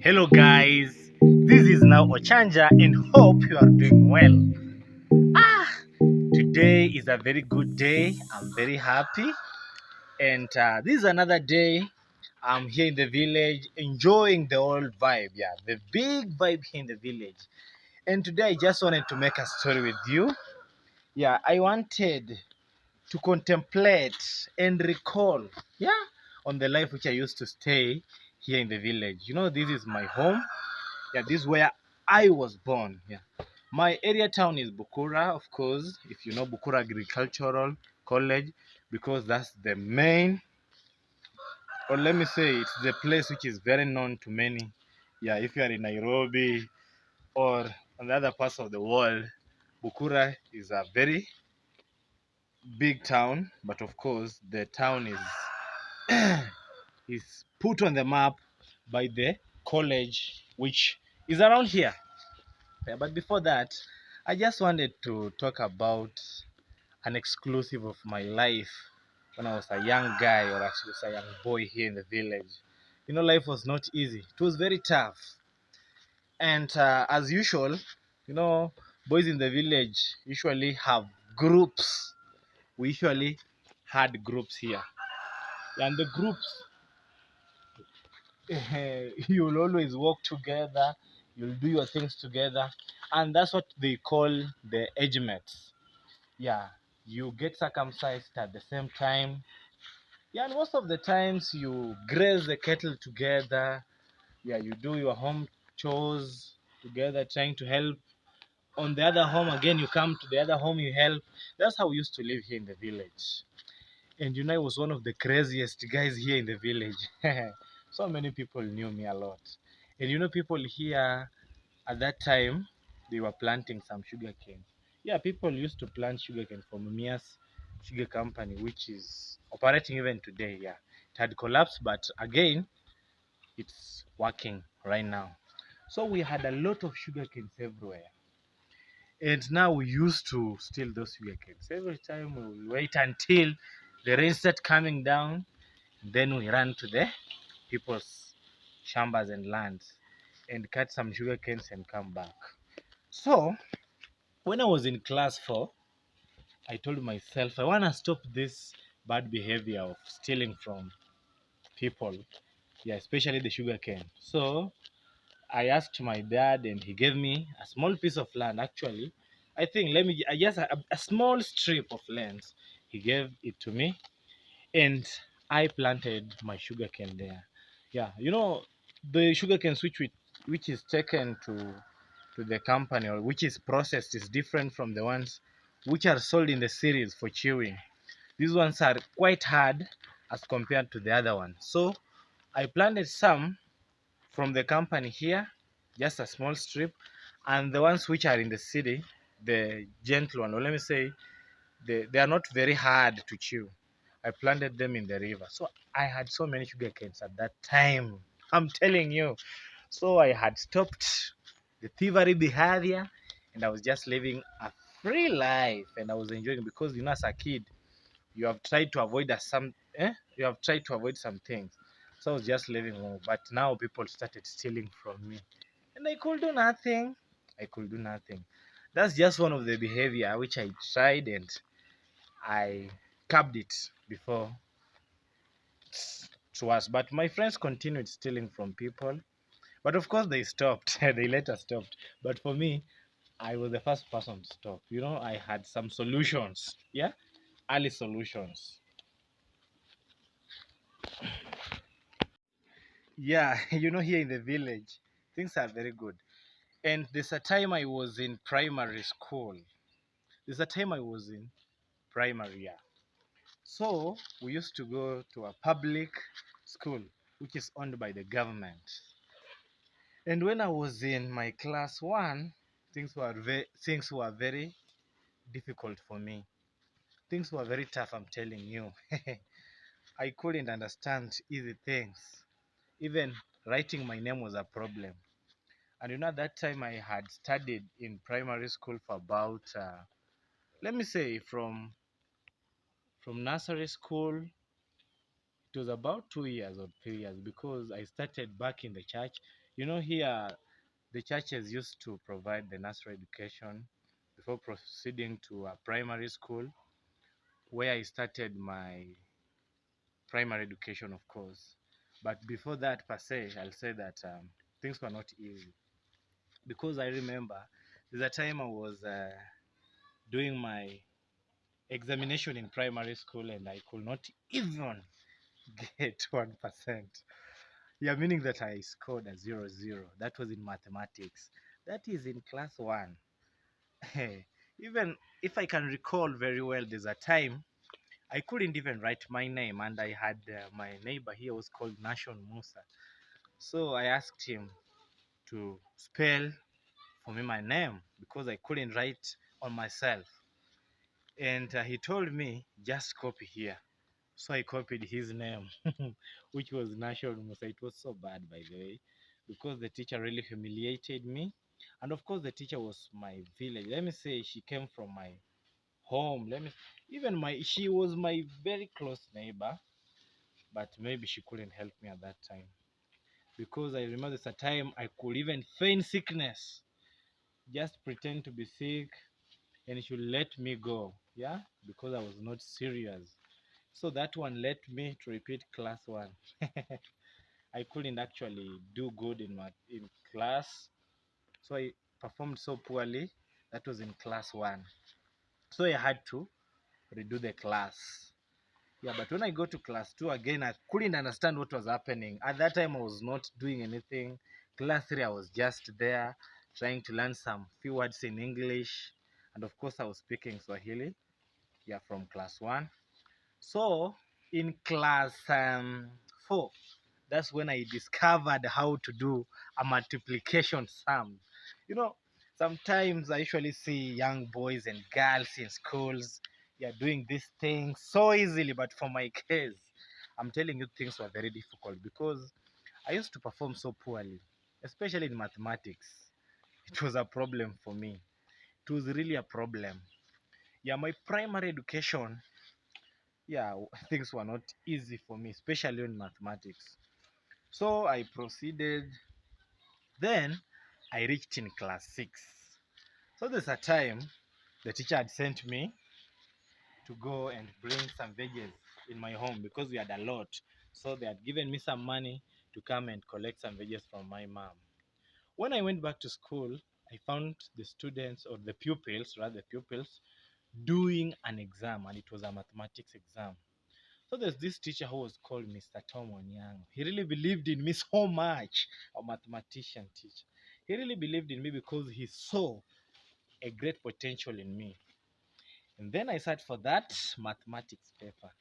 Hello guys, this is now Ochanja and hope you are doing well. Ah, Today is a very good day. I'm very happy and this is another day. I'm here in the village enjoying the old vibe. Yeah, the big vibe here in the village. And today I just wanted to make a story with you. Yeah, I wanted to contemplate and recall, yeah, on the life which I used to stay here in the village. This is my home. Yeah, this is where I was born. Yeah. My area town is Bukura, of course, if you know Bukura Agricultural College, because that's the main, or let me say, it's the place which is very known to many. Yeah, if you are in Nairobi or on the other parts of the world, Bukura is a very big town, but of course, the town is put on the map by the college which is around here. Yeah, but before that, I just wanted to talk about an exclusive of my life when I was a young guy, or actually was a young boy here in the village. Life was not easy. It was very tough. And as usual, you know, boys in the village usually have groups. We usually had groups here. And the groups, you'll always work together, you'll do your things together. And that's what they call the age mates. Yeah, you get circumcised at the same time. Yeah, and most of the times you graze the cattle together. Yeah, you do your home chores together, trying to help. On the other home, again, you come to the other home, you help. That's how we used to live here in the village. And I was one of the craziest guys here in the village. So many people knew me a lot. And people here at that time, they were planting some sugarcane. Yeah, people used to plant sugarcane for Mumia's Sugar Company, which is operating even today. Yeah, it had collapsed, but again, it's working right now. So we had a lot of sugarcanes everywhere. And now we used to steal those sugarcanes. Every time we will wait until the rain started coming down, then we run to the people's chambers and lands and cut some sugarcanes and come back. So when I was in class 4, I told myself I want to stop this bad behavior of stealing from people, yeah, especially the sugarcane. So I asked my dad, and he gave me a small piece of land. Actually, I think I just a small strip of land. He gave it to me, and I planted my sugarcane there. Yeah, the sugarcane which is taken to the company, or which is processed, is different from the ones which are sold in the series for chewing. These ones are quite hard as compared to the other ones. So I planted some from the company here, just a small strip, and the ones which are in the city, the gentle one, or let me say, they are not very hard to chew. I planted them in the river. So I had so many sugar canes at that time. I'm telling you. So I had stopped the thievery behavior, and I was just living a free life, and I was enjoying, because as a kid, you have tried to avoid you have tried to avoid some things. So I was just living home. But now people started stealing from me. And I could do nothing. I could do nothing. That's just one of the behavior which I tried, and I curbed it before it was. But my friends continued stealing from people. But of course they stopped. They later stopped. But for me, I was the first person to stop. I had some solutions. Yeah? Early solutions. Yeah, here in the village, things are very good. And there's a time I was in primary school. There's a time I was in primary, yeah. So we used to go to a public school, which is owned by the government. And when I was in my class 1, things were very difficult for me. Things were very tough, I'm telling you. I couldn't understand easy things. Even writing my name was a problem. And at that time, I had studied in primary school for about, let me say, from nursery school, it was about 2 years or 3 years, because I started back in the church. Here the churches used to provide the nursery education before proceeding to a primary school where I started my primary education, of course. But before that, per se, I'll say that things were not easy because I remember there's a time I was doing my examination in primary school and I could not even get 1%. Yeah, meaning that I scored a 0 0. That was in mathematics. That is in class one. Even if I can recall very well, there's a time I couldn't even write my name, and I had my neighbor here was called Nashon Musa. So I asked him to spell for me my name because I couldn't write on myself. And he told me, just copy here. So I copied his name, which was Nashon Musa. It was so bad, by the way, because the teacher really humiliated me. And of course, the teacher was my village. Let me say she came from my home. She was my very close neighbor, but maybe she couldn't help me at that time because I remember there's a time I could even feign sickness, just pretend to be sick, and she let me go. Yeah, because I was not serious. So that one led me to repeat class one. I couldn't actually do good in class, so I performed so poorly. That was in class one, so I had to redo the class. Yeah, but when I go to class two again, I couldn't understand what was happening. At that time, I was not doing anything. Class three, I was just there trying to learn some few words in English. And of course, I was speaking Swahili, yeah, from class one. So in class four, that's when I discovered how to do a multiplication sum. You know, sometimes I usually see young boys and girls in schools, yeah, doing these things so easily, but for my case, I'm telling you, things were very difficult because I used to perform so poorly, especially in mathematics. It was a problem for me. It was really a problem. Yeah, my primary education, yeah, things were not easy for me, especially in mathematics. So I proceeded. Then I reached in class six. So there's a time the teacher had sent me to go and bring some veggies in my home because we had a lot. So they had given me some money to come and collect some veggies from my mom. When I went back to school, I found the students or the pupils, rather pupils, doing an exam, and it was a mathematics exam. So there's this teacher who was called Mr. Tom Onyang. He really believed in me so much, a mathematician teacher. He really believed in me because he saw a great potential in me. And then I sat for that mathematics paper.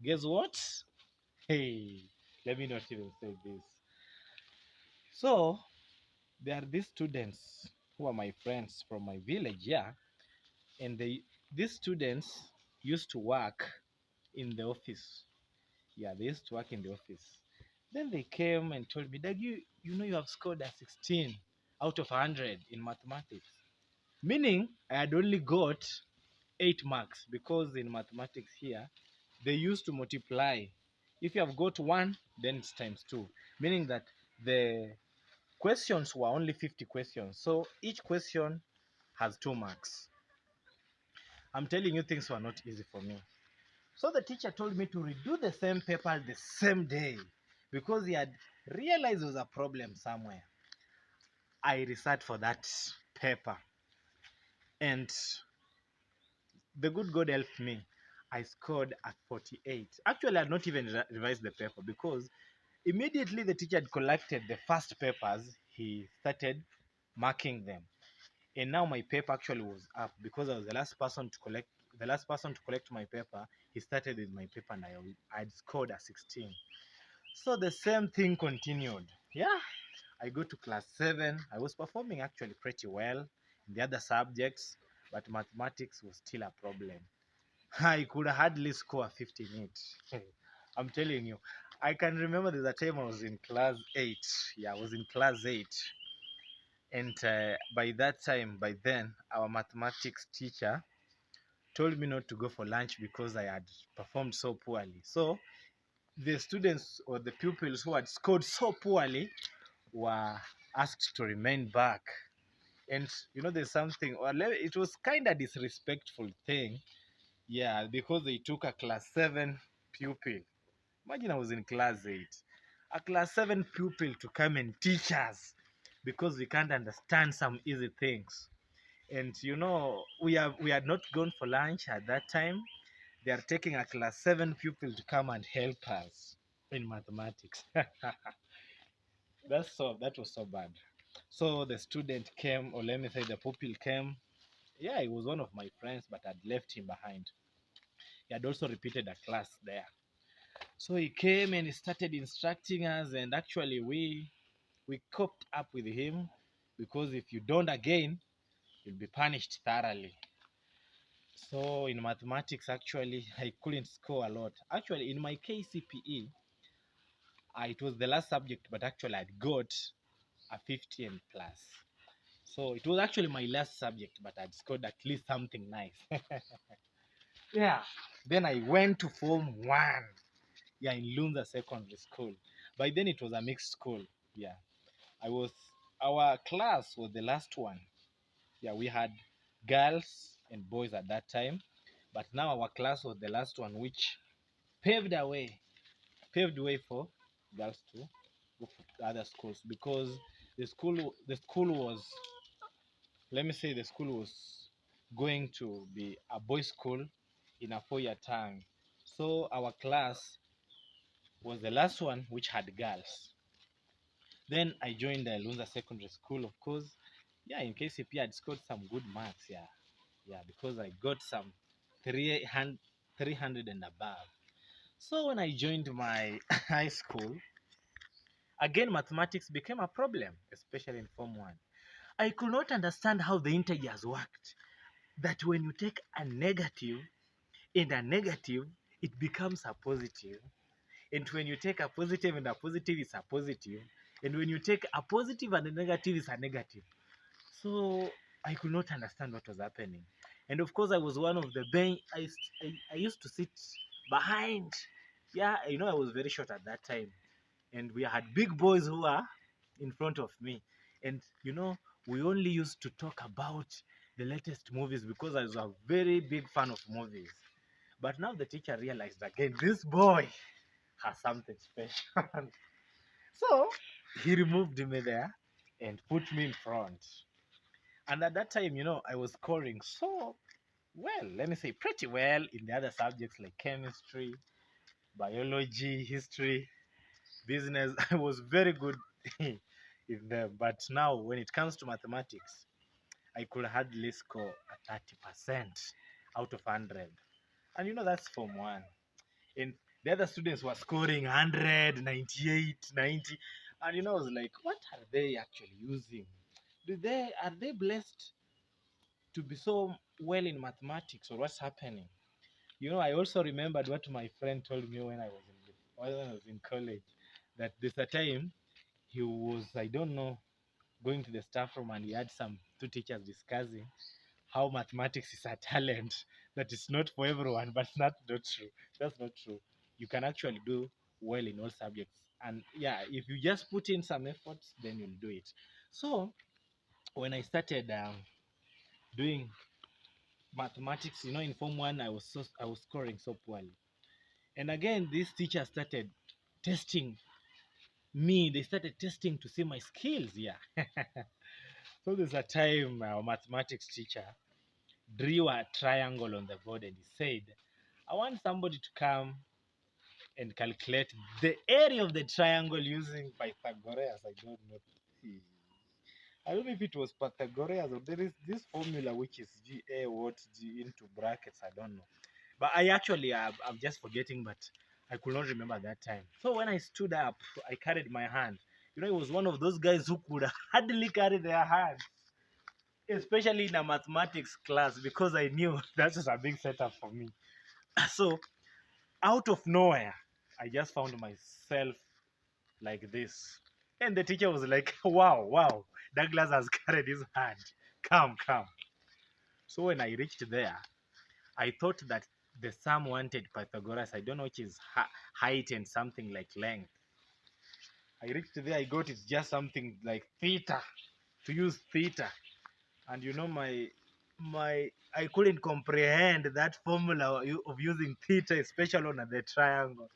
Guess what? Hey, let me not even say this. So there are these students who are my friends from my village, yeah, and these students used to work in the office. Yeah, they used to work in the office. Then they came and told me, Dad, you know you have scored a 16 out of 100 in mathematics. Meaning I had only got 8 marks because in mathematics here, they used to multiply. If you have got 1, then it's times 2. Meaning that the questions were only 50 questions. So each question has 2 marks. I'm telling you, things were not easy for me. So the teacher told me to redo the same paper the same day because he had realized there was a problem somewhere. I researched for that paper, and the good God helped me. I scored a 48. Actually, I had not even revised the paper because immediately the teacher had collected the first papers, he started marking them. And now my paper actually was up because I was the last person to collect my paper. He started with my paper and I had scored a 16. So the same thing continued. Yeah, I go to class 7. I was performing actually pretty well in the other subjects, but mathematics was still a problem. I could hardly score 50 in it. I'm telling you. I can remember there's a time I was in class 8. Yeah, I was in class 8. And by then, our mathematics teacher told me not to go for lunch because I had performed so poorly. So the students or the pupils who had scored so poorly were asked to remain back. And there's something, it was kind of disrespectful thing. Yeah, because they took a class 7 pupil. Imagine I was in class 8. A class 7 pupil to come and teach us because we can't understand some easy things. And we had not gone for lunch at that time. They are taking a class 7 pupil to come and help us in mathematics. That was so bad. So the student came, or let me say the pupil came. Yeah, he was one of my friends, but I'd left him behind. He had also repeated a class there. So he came and he started instructing us, and actually we coped up with him, because if you don't again, you'll be punished thoroughly. So in mathematics, actually, I couldn't score a lot. Actually, in my KCPE, it was the last subject, but actually I'd got a 50 and plus. So it was actually my last subject, but I'd scored at least something nice. Yeah. Then I went to Form 1. Yeah, in Lunza Secondary School. By then it was a mixed school. Yeah. Our class was the last one. Yeah, we had girls and boys at that time. But now our class was the last one, which paved the way, paved way for girls to go to other schools, because the school was, let me say, the school was going to be a boys' school in a 4-year term. So our class was the last one which had girls. Then I joined the Lunza Secondary School, of course. Yeah, in KCP, I'd scored some good marks. Yeah, yeah, because I got some 300, 300 and above. So when I joined my high school, again mathematics became a problem, especially in Form 1. I could not understand how the integers worked. That when you take a negative and a negative, it becomes a positive. And when you take a positive and a positive, it's a positive. And when you take a positive and a negative, it's a negative. So I could not understand what was happening. And of course, I was one of the bench. I used to sit behind. Yeah, I was very short at that time. And we had big boys who were in front of me. And, we only used to talk about the latest movies, because I was a very big fan of movies. But now the teacher realized again, this boy has something special. So he removed me there and put me in front. And at that time, I was scoring so well, let me say pretty well in the other subjects like chemistry, biology, history, business. I was very good in them. But now, when it comes to mathematics, I could hardly score a 30% out of 100. And that's Form 1. And the other students were scoring 100, 98, 90. And I was like, what are they actually using? Are they blessed to be so well in mathematics, or what's happening? I also remembered what my friend told me when I was in college, that there's a time he was, I don't know, going to the staff room, and he had some two teachers discussing how mathematics is a talent that is not for everyone. But that's not true. That's not true. You can actually do well in all subjects, and yeah, if you just put in some efforts, then you'll do it. So when I started doing mathematics, in Form 1, I was scoring so poorly. And again, these teachers started testing me. They started testing to see my skills. Yeah. So there's a time our mathematics teacher drew a triangle on the board, and he said, I want somebody to come and calculate the area of the triangle using Pythagoras. I don't know if it was Pythagoras, or there is this formula which is GA what G into brackets. I don't know. But I'm just forgetting, but I could not remember that time. So when I stood up, I carried my hand. It was one of those guys who could hardly carry their hand, especially in a mathematics class, because I knew that was a big setup for me. So out of nowhere, I just found myself like this. And the teacher was like, wow, wow, Douglas has carried his hand. Come, come. So when I reached there, I thought that the sum wanted Pythagoras. I don't know which is height and something like length. I reached there, I got it's just something like theta, to use theta. And you know, my I couldn't comprehend that formula of using theta, especially on the triangle.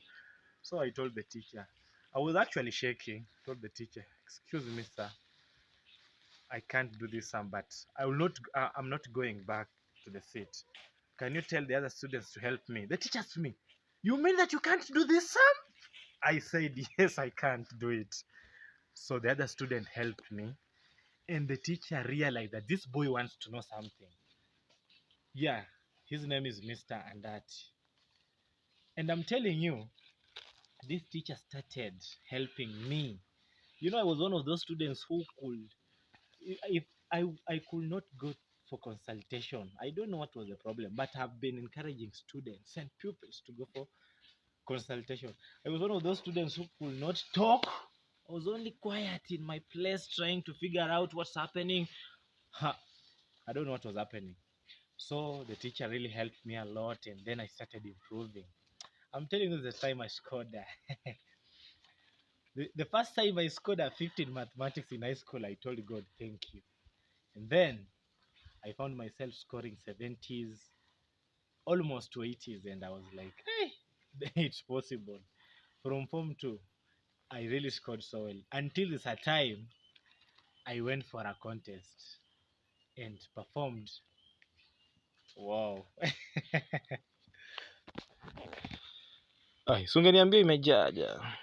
So I told the teacher. I was actually shaking. Told the teacher, "Excuse me, sir, I can't do this sum, but I will not. I'm not going back to the seat. Can you tell the other students to help me?" The teacher asked me, "You mean that you can't do this sum?" I said, "Yes, I can't do it." So the other student helped me, and the teacher realized that this boy wants to know something. Yeah, his name is Mr. Andati. And I'm telling you, this teacher started helping me. You know, I was one of those students who could, if I could not go for consultation. I don't know what was the problem, but I've been encouraging students and pupils to go for consultation. I was one of those students who could not talk. I was only quiet in my place trying to figure out what's happening. Ha, I don't know what was happening. So the teacher really helped me a lot, and then I started improving. I'm telling you, the time I scored the first time I scored a 50 in mathematics in high school, I told God, thank you. And then I found myself scoring 70s, almost to 80s, and I was like, hey, it's possible. From Form 2, I really scored so well. Until this time, I went for a contest and performed. Wow. Ai, si ungeniambia imejaja.